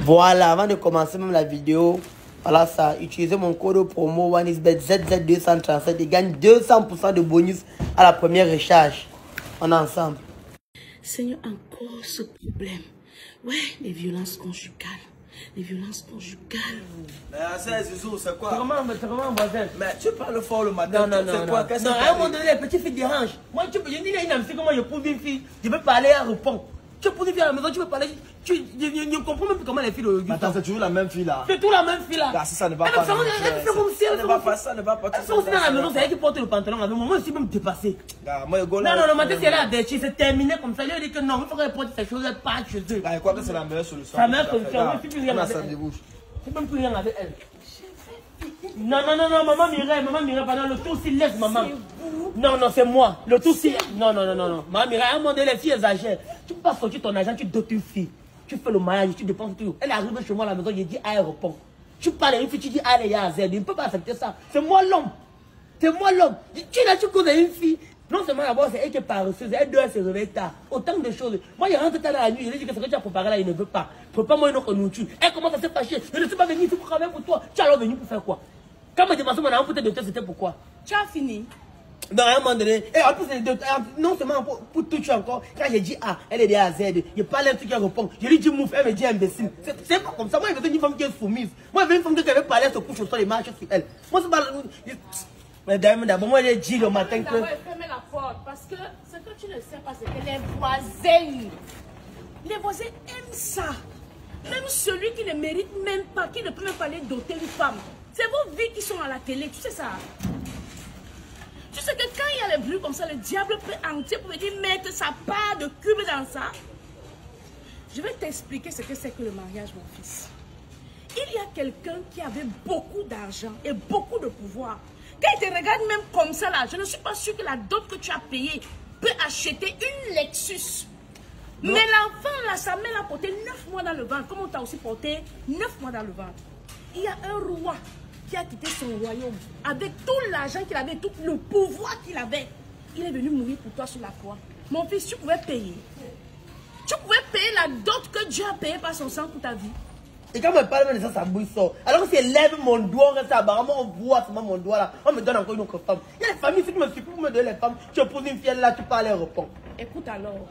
Voilà, avant de commencer même la vidéo, voilà ça, utilisez mon code promo OneXBet ZZ237 et gagne 200% de bonus à la première recharge. On est ensemble. Seigneur, encore ce problème. Ouais, les violences conjugales. Les violences conjugales. Mais c'est quoi? Comment, voisin? Mais tu parles fort le matin. Non, c'est quoi? Qu'est-ce que à un moment donné, les petites filles dérangent. Moi, tu peux, je dis, il y a une fille, comment je pose une fille, je peux parler, elle répond. Tu poses une fille à la maison, tu peux parler, je ne comprends même plus comment les filles le attends, c'est toujours la même fille là. C'est toujours la même fille là. Ah, si ça ne va pas. Elle fait comme si elle ne va pas, ça ne va pas. Elle fait aussi dans la maison, c'est elle qui porte le pantalon avec moi. Moi aussi, même dépassé. Moi, je non, maintenant, si elle a des c'est terminé comme ça. Elle dit que non, il faut qu'elle porte ces choses, elle part chez eux. Je crois que c'est la meilleure solution. La meilleure solution, oui, puis plus rien avec elle. C'est même plus rien avec elle. Non, maman Mireille, pendant le tour, s'il laisse maman. Non, c'est moi. Le tour, si. Non. Maman Mireille, à un moment donné, les filles, elles agèrent. Tu peux pas sortir ton argent, tu dotes une fille. Tu fais le mariage, tu dépenses tout. Elle arrive chez moi à la maison, je dis, ah, elle répond. Tu parles à une fille, tu dis, allez, il y a Z. Il ne peut pas accepter ça. C'est moi l'homme. Tu es là, tu causes à une fille. Non seulement d'abord, c'est elle qui est paresseuse, elle doit se réveiller tard. Autant de choses. Moi, il rentre tard dans la nuit, il dit que ce que tu as préparé là, il ne veut pas. Prépare-moi une autre nourriture. Elle commence à se fâcher. Je ne suis pas venu ici pour travailler pour toi. Tu es alors venu pour faire quoi? Quand je demandé mon enfant pour te doter, c'était pourquoi? Tu as fini? Non, à un moment donné, et en plus, non seulement pour tout encore, quand j'ai dit A, elle est de A à Z, je parle un truc qui répond, je lui dis mouf, elle me dit imbécile. C'est pas comme ça. Moi, je veux une femme qui est soumise. Moi, je veux une femme qui avait parlé, elle se couche au sol et marche sur elle. Moi, c'est pas. Mais d'abord, moi, j'ai dit le matin que. Fermez la porte parce que ce que tu ne sais pas, c'est que les voisins aiment ça. Même celui qui ne mérite même pas, qui ne peut même pas aller doter une femme. C'est vos vies qui sont à la télé, tu sais ça. Tu sais que quand il y a les bruits comme ça, le diable peut entier pour venir mettre sa part de cube dans ça. Je vais t'expliquer ce que c'est que le mariage, mon fils. Il y a quelqu'un qui avait beaucoup d'argent et beaucoup de pouvoir. Quand il te regarde même comme ça là, je ne suis pas sûre que la dot que tu as payée peut acheter une Lexus. Non. Mais l'enfant là, sa mère l'a porté 9 mois dans le ventre. Comme on t'a aussi porté 9 mois dans le ventre. Il y a un roi qui a quitté son royaume avec tout l'argent qu'il avait, tout le pouvoir qu'il avait. Il est venu mourir pour toi sur la croix. Mon fils, tu pouvais payer. Tu pouvais payer la dot que Dieu a payée par son sang pour ta vie. Et quand on me parle de ça, ça bouille sort. Alors que si elle lève mon doigt, apparemment on voit seulement mon doigt là, on me donne encore une autre femme. Il y a des familles qui me suivent pour me donner les femmes. Tu poses une fille là, tu parles, elle répond. Écoute alors,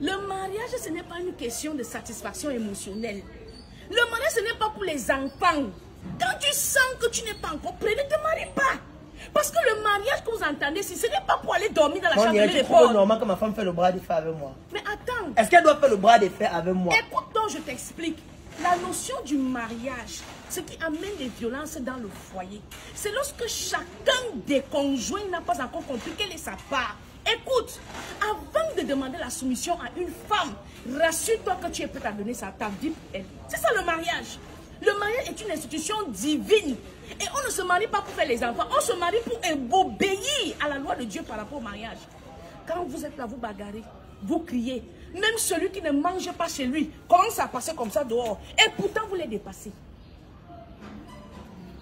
le mariage ce n'est pas une question de satisfaction émotionnelle. Le mariage ce n'est pas pour les enfants. Quand tu sens que tu n'es pas encore prêt, ne te marie pas. Parce que le mariage que vous entendez, ce n'est pas pour aller dormir dans la chambre de l'époque. C'est normal que ma femme fait le bras de fer avec moi. Mais attends. Est-ce qu'elle doit faire le bras de fer avec moi? Écoute donc, je t'explique. La notion du mariage, ce qui amène des violences dans le foyer, c'est lorsque chacun des conjoints n'a pas encore compris quelle est sa part. Écoute, avant de demander la soumission à une femme, rassure-toi que tu es prêt à donner ta vie pour elle. C'est ça le mariage. Le mariage est une institution divine. Et on ne se marie pas pour faire les enfants, on se marie pour obéir à la loi de Dieu par rapport au mariage. Quand vous êtes là, vous bagarrez, vous criez. Même celui qui ne mange pas chez lui commence à passer comme ça dehors. Et pourtant, vous les dépassez.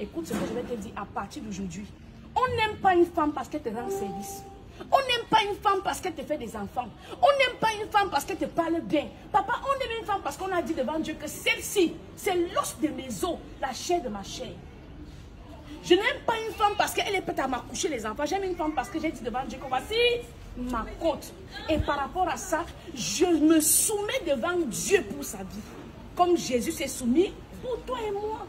Écoute ce que je vais te dire à partir d'aujourd'hui. On n'aime pas une femme parce qu'elle te rend service. On n'aime pas une femme parce qu'elle te fait des enfants. On n'aime pas une femme parce qu'elle te parle bien. Papa, on aime une femme parce qu'on a dit devant Dieu que celle-ci, c'est l'os de mes os, la chair de ma chair. Je n'aime pas une femme parce qu'elle est prête à m'accoucher les enfants. J'aime une femme parce que j'ai dit devant Dieu que voici ma côte. Et par rapport à ça, je me soumets devant Dieu pour sa vie. Comme Jésus s'est soumis pour toi et moi.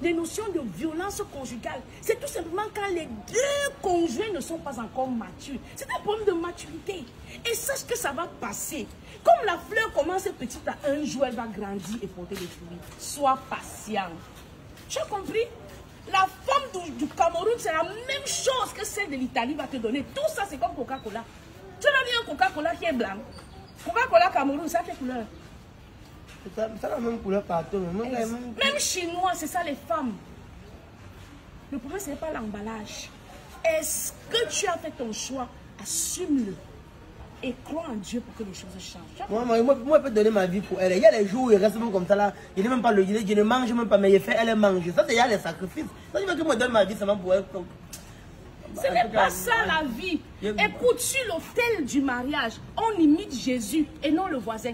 Les notions de violence conjugale, c'est tout simplement quand les deux conjoints ne sont pas encore matures. C'est un problème de maturité. Et sache que ça va passer. Comme la fleur commence petite, à un jour elle va grandir et porter des fruits. Sois patient. Tu as compris? La femme du Cameroun, c'est la même chose que celle de l'Italie va te donner. Tout ça, c'est comme Coca-Cola. Tu as vu un Coca-Cola qui est blanc? Coca-Cola Cameroun, ça quelle couleur? C'est la même couleur partout. Même chinois, c'est ça les femmes. Le problème, ce n'est pas l'emballage. Est-ce que tu as fait ton choix? Assume-le. Et crois en Dieu pour que les choses changent. Moi, je peux donner ma vie pour elle. Il y a les jours où il reste même comme ça là. Je ne même pas le je ne mange même pas, mais je fais elle mange. Ça, c'est il y a les sacrifices. Ça, je veux que je me donne ma vie seulement pour elle. Ce n'est pas ça la vie. Écoute, sur l'autel du mariage, on imite Jésus et non le voisin.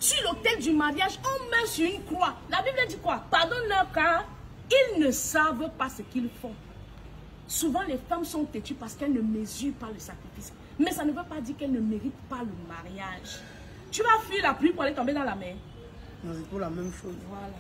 Sur l'autel du mariage, on met sur une croix. La Bible dit quoi? Pardonne-leur car ils ne savent pas ce qu'ils font. Souvent, les femmes sont têtues parce qu'elles ne mesurent pas le sacrifice. Mais ça ne veut pas dire qu'elles ne méritent pas le mariage. Tu vas fuir la pluie pour aller tomber dans la mer. Non, c'est pour la même chose. Voilà.